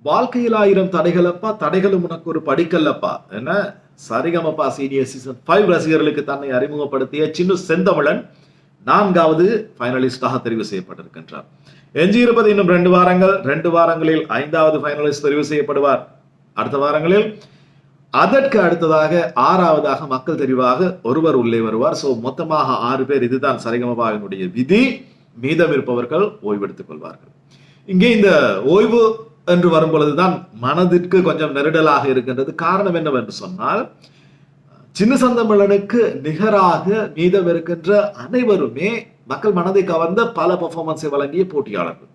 வாழ்க்கையில் 1000 தடைகளப்பா, தடைகளும் உனக்கு ஒரு படிக்கல்லப்பா என்ன சரிகமப்பா சீனியர் சீசன் 5 ரசிகர்களுக்கு தன்னை அறிமுகப்படுத்திய சின்னு செந்தமிழன் 4வது ஃபைனலிஸ்டாக தெரிவு செய்யப்பட்டிருக்கின்றார். எஞ்சியிருப்பது இன்னும் 2 வாரங்கள். 2 வாரங்களில் 5வது ஃபைனலிஸ்ட் தெரிவு செய்யப்படுவார். அடுத்த வாரங்களில் அதற்கு அடுத்ததாக 6வதாக மக்கள் தெரிவாக ஒருவர் உள்ளே வருவார். சோ மொத்தமாக 6 பேர். இதுதான் சரிகமபாவினுடைய விதி. மீதம் இருப்பவர்கள் ஓய்வெடுத்துக் கொள்வார்கள். இங்கே இந்த ஓய்வு என்று வரும் பொழுதுதான் மனதிற்கு கொஞ்சம் நெருடலாக இருக்கின்றது. காரணம் என்னவென்று சொன்னால், சின்ன செந்தமிழனுக்கு நிகராக மீதம் இருக்கின்ற அனைவருமே மக்கள் மனதை கவர்ந்த பல பெர்ஃபார்மன்ஸை வழங்கிய போட்டியாளர்கள்.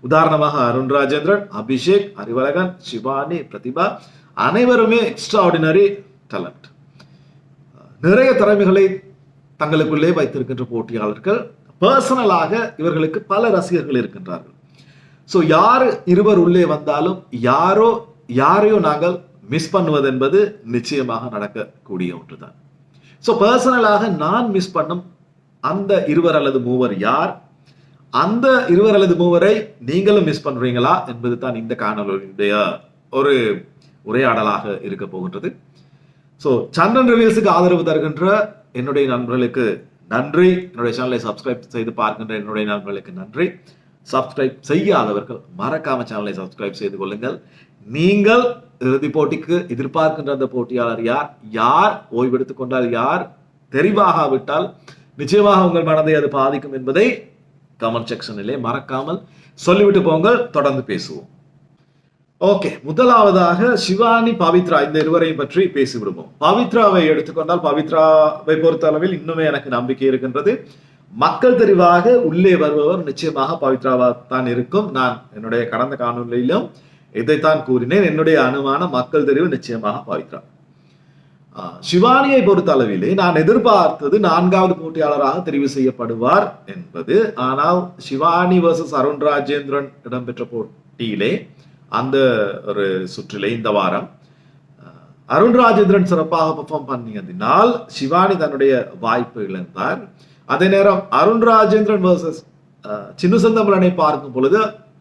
உதாரணமாக அருண் ராஜேந்திரன், அபிஷேக், அறிவழகன், சிவானி, பிரதிபா அனைவருமே எக்ஸ்ட்ராஆர்டினரி டேலண்ட். நிறைய திறமைகளை தங்களுக்குள்ளே வைத்திருக்கின்ற போட்டியாளர்கள். பர்சனலாக இவர்களுக்கு பல ரசிகர்கள் இருக்கின்றார்கள். ஸோ யார் இருவர் உள்ளே வந்தாலும் யாரையோ நாங்கள் மிஸ் பண்ணுவது என்பது நிச்சயமாக நடக்கக்கூடிய ஒன்றுதான். ஸோ பர்சனலாக நான் மிஸ் பண்ணும் அந்த 2 அல்லது 3 யார், அந்த 2 அல்லது 3 நீங்களும் மிஸ் பண்றீங்களா என்பது தான் இந்த காணொலியுடைய ஒரு உரையாடலாக இருக்க போகின்றது. ஸோ சந்திரன் ரிவ்யூஸுக்கு ஆதரவு தருகின்ற என்னுடைய நண்பர்களுக்கு நன்றி. என்னுடைய சேனலை சப்ஸ்கிரைப் செய்து பார்க்கின்ற என்னுடைய நண்பர்களுக்கு நன்றி. சப்ஸ்கிரைப் செய்யாதவர்கள் மறக்காம சேனலை சப்ஸ்கிரைப் செய்து கொள்ளுங்கள். நீங்கள் இறுதி போட்டிக்கு எதிர்பார்க்கின்ற அந்த போட்டியாளர் யார் ஓய்வெடுத்துக் கொண்டால், யார் தெரிவாகாவிட்டால் நிச்சயமாக உங்கள் மனதை அது பாதிக்கும் என்பதை கமெண்ட் செக்ஷனிலே மறக்காமல் சொல்லிவிட்டு போங்கள். தொடர்ந்து பேசுவோம். ஓகே, முதலாவதாக சிவானி, பவித்ரா இந்த இருவரையும் பற்றி பேசிவிடுவோம். பவித்ராவை எடுத்துக்கொண்டால், பவித்ராவை பொறுத்த அளவில் இன்னுமே எனக்கு நம்பிக்கை இருக்கின்றது. மக்கள் தெரிவாக உள்ளே வருபவர் நிச்சயமாக பவித்ராவா தான் இருக்கும். நான் என்னுடைய கடந்த காணொலியிலும் இதைத்தான் கூறினேன். என்னுடைய அனுமான மக்கள் தெரிவு நிச்சயமாக பவித்ரா. சிவானியை பொறுத்த அளவிலே நான் எதிர்பார்த்தது 4வது போட்டியாளராக தெரிவு செய்யப்படுவார் என்பது. ஆனால் சிவானி வர்சஸ் அருண் ராஜேந்திரன் இடம்பெற்ற போட்டியிலே அந்த ஒரு சுற்றிலே இந்த வாரம் அருண் ராஜேந்திரன் சிறப்பாக பெர்ஃபார்ம் பண்ணியதினால் சிவானி தன்னுடைய வாய்ப்பு இழந்தார். அதே நேரம் அருண் ராஜேந்திரன் வர்சஸ் சின்னு செந்தமிழனை பார்க்கும் பொழுது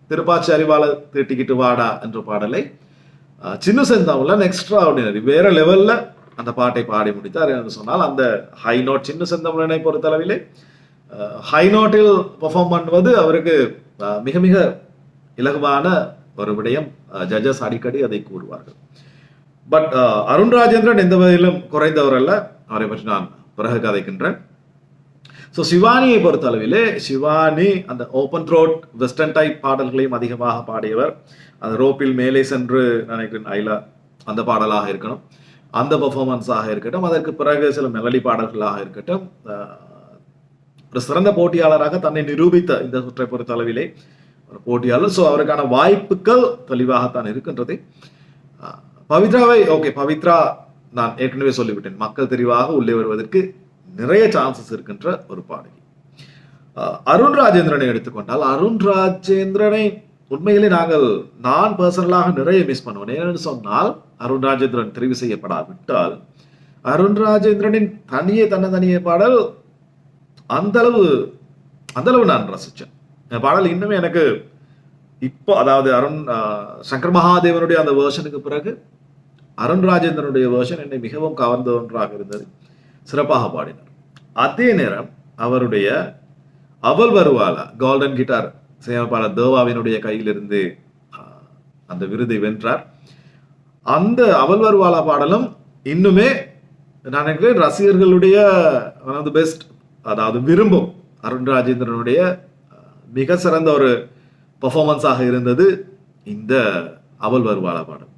திருப்பாச்சி அறிவாளர் தீட்டிக்கிட்டு வாடா என்ற பாடலை சின்னு செந்தமிழன் எக்ஸ்ட்ராஆர்டினரி வேற லெவல்ல அந்த பாட்டை பாடி முடித்தார் என்று சொன்னால், அந்த ஹை நோட் சின்னு செந்தமிழனை பொறுத்தளவிலே ஹை நோட்டில் பெர்ஃபார்ம் பண்ணுவது அவருக்கு மிக மிக இலகுவான ஒரு விடயம். ஜட்ஜஸ் அடிக்கடி அதை கூறுவார்கள். பட் அருண் ராஜேந்திரன் எந்த வகையிலும் குறைந்தவர் அல்ல. அவரை பற்றி நான் பிறகு கதைக்கின்றேன். ஸோ சிவானியை பொறுத்த அளவிலே சிவானி அந்த ஓப்பன் த்ரோட் வெஸ்டர்ன் டைப் பாடல்களையும் அதிகமாக பாடியவர். அந்த ரோப்பில் மேலே சென்று நினைக்கிறேன் ஐலா அந்த பாடலாக இருக்கணும், அந்த பெர்ஃபார்மன்ஸாக இருக்கட்டும், அதற்கு பிறகு சில மெலடி பாடல்களாக இருக்கட்டும், ஒரு சிறந்த போட்டியாளராக தன்னை நிரூபித்த இந்த சுற்றை பொறுத்த அளவிலே ஒரு போட்டியாளர். ஸோ அவருக்கான வாய்ப்புகள் தெளிவாகத்தான் இருக்கின்றது. பவித்ரா நான் ஏற்கனவே சொல்லிவிட்டேன், மக்கள் தெரிவாக உள்ளே வருவதற்கு நிறைய சான்சஸ் இருக்கின்ற ஒரு பாடகி. அருண் ராஜேந்திரனை எடுத்துக்கொண்டால், அருண் ராஜேந்திரனை உண்மையிலே நான் பர்சனலாக நிறைய மிஸ் பண்ணுவேன். ஏன்னு சொன்னால், அருண் ராஜேந்திரன் தெரிவு செய்யப்படாவிட்டால் அருண் ராஜேந்திரனின் தனியே பாடல் அந்த அளவு நான் ரசிச்சேன். பாடல் இன்னுமே எனக்கு இப்போ, அதாவது சங்கர் மகாதேவனுடைய அந்த வேர்ஷனுக்கு பிறகு அருண் ராஜேந்திரனுடைய வேர்ஷன் என்னை மிகவும் கவர்ந்த ஒன்றாக இருந்தது. சிறப்பாக பாடினார். அதே நேரம் அவருடைய அவள் வருவாளா கோல்டன் கிட்டார் சேமப்பாளர் தேவாவினுடைய கையிலிருந்து அந்த விருதை வென்றார். அந்த அவள் வருவாளா பாடலும் இன்னுமே நான் நினைக்கிறேன் ரசிகர்களுடைய ஒன் ஆஃப் தி பெஸ்ட், அதாவது விரும்பும் அருண் ராஜேந்திரனுடைய மிக சிறந்த ஒரு பெர்ஃபார்மன்ஸாக இருந்தது இந்த அவள் வருவாளா பாடல்.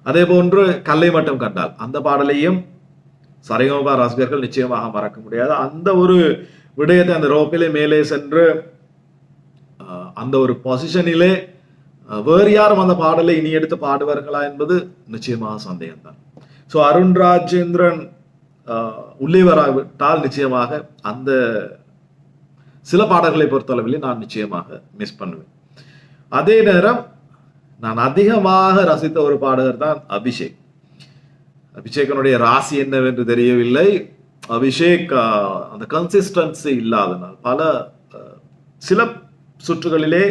அதே போன்று கல்லை மட்டும் கண்டால் அந்த பாடலையும் சரிகமபா ரசிகர்கள் நிச்சயமாக மறக்க முடியாது. அந்த ஒரு விடயத்தை அந்த ரோப்பிலே மேலே சென்று அந்த ஒரு பொசிஷனிலே வேறு யாரும் அந்த பாடலை இனி எடுத்து பாடுவார்களா என்பது நிச்சயமாக சந்தேகம்தான். ஸோ அருண் ராஜேந்திரன் உள்ளே வராவிட்டால் நிச்சயமாக அந்த சில பாடல்களை பொறுத்தளவிலே நான் நிச்சயமாக மிஸ் பண்ணுவேன். அதே நேரம் நான் அதிகமாக ரசித்த ஒரு பாடகர் தான் அபிஷேக். அபிஷேகனுடைய ராசி என்னவென்று தெரியவில்லை. அபிஷேக் அந்த கன்சிஸ்டன்சி இல்லாதனால் சில சுற்றுகளிலே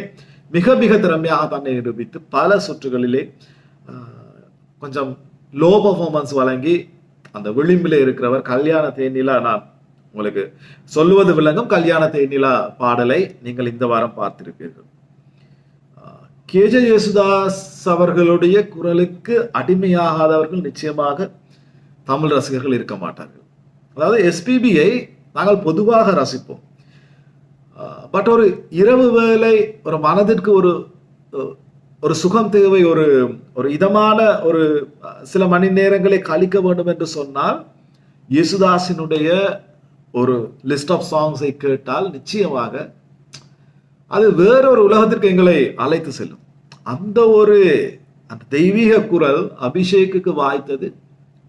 மிக மிக திறமையாக தன்னை நிரூபித்து பல சுற்றுகளிலே கொஞ்சம் லோ பர்ஃபார்மன்ஸ் வழங்கி அந்த விளிம்பில் இருக்கிறவர் கல்யாண தேனிலா. நான் உங்களுக்கு சொல்லுவது விளங்கும் கல்யாண தேனிலா பாடலை நீங்கள் இந்த வாரம் பார்த்திருப்பீர்கள். கேஜே யேசுதாஸ் அவர்களுடைய குரலுக்கு அடிமையாகாதவர்கள் நிச்சயமாக தமிழ் ரசிகர்கள் இருக்க மாட்டார்கள். அதாவது எஸ்பிபியை நாங்கள் பொதுவாக ரசிப்போம். பட் ஒரு இரவு வேளை ஒரு மனதிற்கு ஒரு ஒரு சுகம் தேவை, ஒரு ஒரு இதமான ஒரு சில மணி நேரங்களை கழிக்க வேண்டும் என்று சொன்னால் யேசுதாஸினுடைய ஒரு லிஸ்ட் ஆஃப் சாங்ஸை கேட்டால் நிச்சயமாக அது வேறொரு உலகத்திற்கு எங்களை அழைத்து செல்லும். அந்த அந்த தெய்வீக குரல் அபிஷேக்கு வாய்த்தது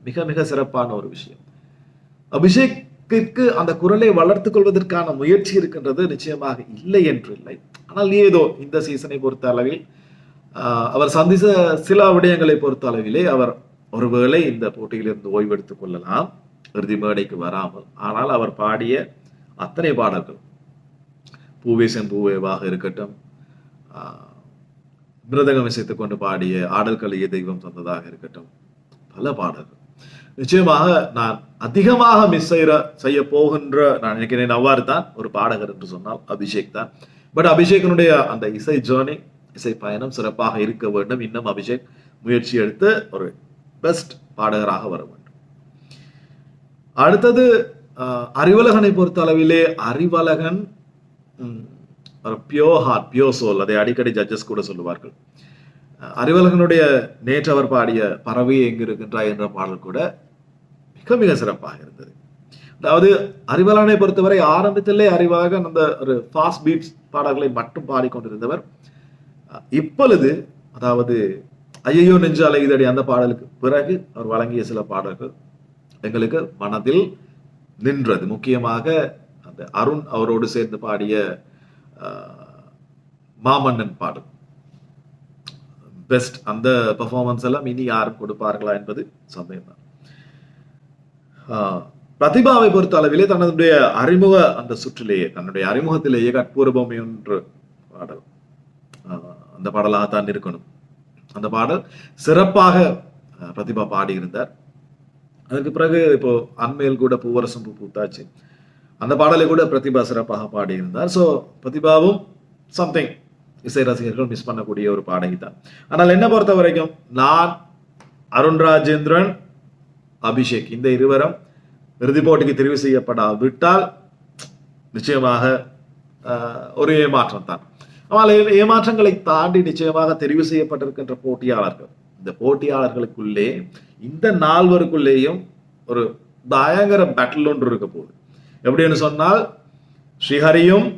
மிக மிக சிறப்பான ஒரு விஷயம். அபிஷேக்கிற்கு அந்த குரலை வளர்த்துக் கொள்வதற்கான முயற்சி இருக்கின்றது, நிச்சயமாக இல்லை என்று இல்லை. ஆனால் ஏதோ இந்த சீசனை பொறுத்த அளவில் அவர் சந்தித்த சில விடயங்களை பொறுத்த அளவிலே அவர் ஒருவேளை இந்த போட்டியிலிருந்து ஓய்வெடுத்துக் கொள்ளலாம், இறுதி மேடைக்கு வராமல். ஆனால் அவர் பாடிய அத்தனை பாடல்கள், பூவேசன் பூவேவாக இருக்கட்டும், மிருதகம் இசைத்துக் கொண்டு பாடிய ஆடல் கலைய தெய்வம் தந்ததாக இருக்கட்டும், பல பாடல்கள் நிச்சயமாக நான் அதிகமாக மிஸ் செய்ய போகின்ற, நான் நினைக்கிறேன் அவ்வாறு தான் ஒரு பாடகர் என்று சொன்னால் அபிஷேக் தான். பட் அபிஷேகனுடைய அந்த இசை ஜேர்னி, இசை பயணம் சிறப்பாக இருக்க வேண்டும். இன்னும் அபிஷேக் முயற்சி எடுத்து ஒரு பெஸ்ட் பாடகராக வர வேண்டும். அடுத்தது அறிவழகனை பொறுத்த அளவிலே Arivazhagan pure heart pure soul, அதை அடிக்கடி ஜட்ஜஸ் கூட சொல்லுவார்கள். அறிவழகனுடைய நேற்று அவர் பாடிய பறவை எங்கு இருக்கின்றாய் என்ற பாடல் கூட மிக மிக சிறப்பாக இருந்தது. அதாவது அறிவழகனை பொறுத்தவரை ஆரம்பத்திலே அறிவழகன் அந்த ஒரு ஃபாஸ்ட் பீட்ஸ் பாடல்களை மட்டும் பாடிக்கொண்டிருந்தவர். இப்பொழுது அதாவது ஐயோ நெஞ்சு அலையுதடி அந்த பாடலுக்கு பிறகு அவர் வழங்கிய சில பாடல்கள் எங்களுக்கு மனதில் நின்றது. முக்கியமாக அந்த அருண் அவரோடு சேர்ந்து பாடிய மாமன்னன் பாடல் பெஸ்ட். அந்த பெர்ஃபார்மன்ஸ் எல்லாம் இனி யாரும் கொடுப்பார்களா என்பது சந்தேகம் தான். பிரதிபாவை பொறுத்த அளவிலே தன்னுடைய அறிமுக அந்த சுற்றிலேயே, தன்னுடைய அறிமுகத்திலேயே கற்பூரபூமி ஒன்று பாடல், அந்த பாடலாகத்தான் இருக்கணும். அந்த பாடல் சிறப்பாக பிரதிபா பாடியிருந்தார். அதுக்கு பிறகு இப்போ அண்மையில் கூட பூவரசம் பூ பூத்தாச்சு, அந்த பாடலை கூட பிரதிபா சிறப்பாக பாடியிருந்தார். ஸோ பிரதிபாவும் சம்திங் இசை ரசிகர்கள் மிஸ் பண்ணக்கூடிய ஒரு பாடகி தான். ஆனால் என்ன பொறுத்த வரைக்கும் நான் அருண் ராஜேந்திரன், அபிஷேக் இந்த இருவரும் இறுதி போட்டிக்கு தெரிவு செய்யப்படாவிட்டால் நிச்சயமாக ஒரு ஏமாற்றம் தான். ஆனால் ஏமாற்றங்களை தாண்டி நிச்சயமாக தெரிவு செய்யப்பட்டிருக்கின்ற போட்டியாளர்கள், இந்த போட்டியாளர்களுக்குள்ளே இந்த நால்வருக்குள்ளேயும் ஒரு பயங்கர பேட்டில் ஒன்று இருக்க போகுது. எப்படின்னு சொன்னால் ஸ்ரீஹரியும்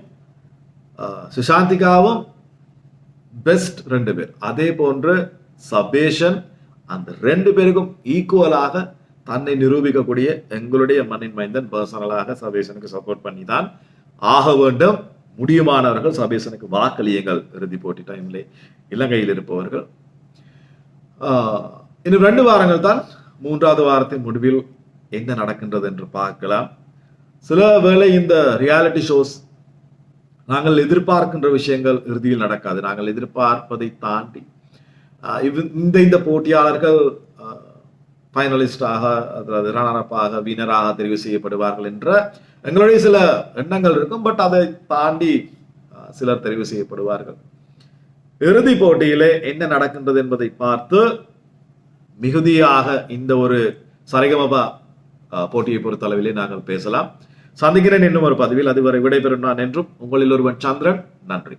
சுசாந்திகாவும் பெஸ்ட் 2 பேர், அதே போன்று சபேஷன், அந்த 2 பேருக்கும் ஈக்குவலாக தன்னை நிரூபிக்கக்கூடிய எங்களுடைய மண்ணின் மைந்தன் பர்சனலாக சபேஷனுக்கு சப்போர்ட் பண்ணி தான் ஆக வேண்டும். முடியுமானவர்கள் சபேஷனுக்கு வாக்களியுங்கள். இறுதி போட்டி டைம்லே இலங்கையில் இருப்பவர்கள். இன்னும் 2 வாரங்கள் தான், 3வது வாரத்தின் முடிவில் என்ன நடக்கின்றது என்று பார்க்கலாம். சில வேளை இந்த ரியாலிட்டி ஷோஸ் நாங்கள் எதிர்பார்க்கின்ற விஷயங்கள் இறுதியில் நடக்காது. நாங்கள் எதிர்பார்ப்பதை தாண்டி இந்த போட்டியாளர்கள் ஃபைனலிஸ்டாக, அதாவது ரன்னரப்பாக, வினராக தெரிவு செய்யப்படுவார்கள் என்ற எங்களுடைய சில எண்ணங்கள் இருக்கும். பட் அதை தாண்டி சிலர் தெரிவு செய்யப்படுவார்கள். இறுதி போட்டியிலே என்ன நடக்கின்றது என்பதை பார்த்து மிகுதியாக இந்த ஒரு சரிகமபா போட்டியை பொறுத்த அளவிலே நாங்கள் பேசலாம். சந்திக்கிறேன் இன்னும் ஒரு பதிவில். அதுவரை விடைபெறும் நான் என்றும் உங்களில் ஒருவன் சந்திரன். நன்றி.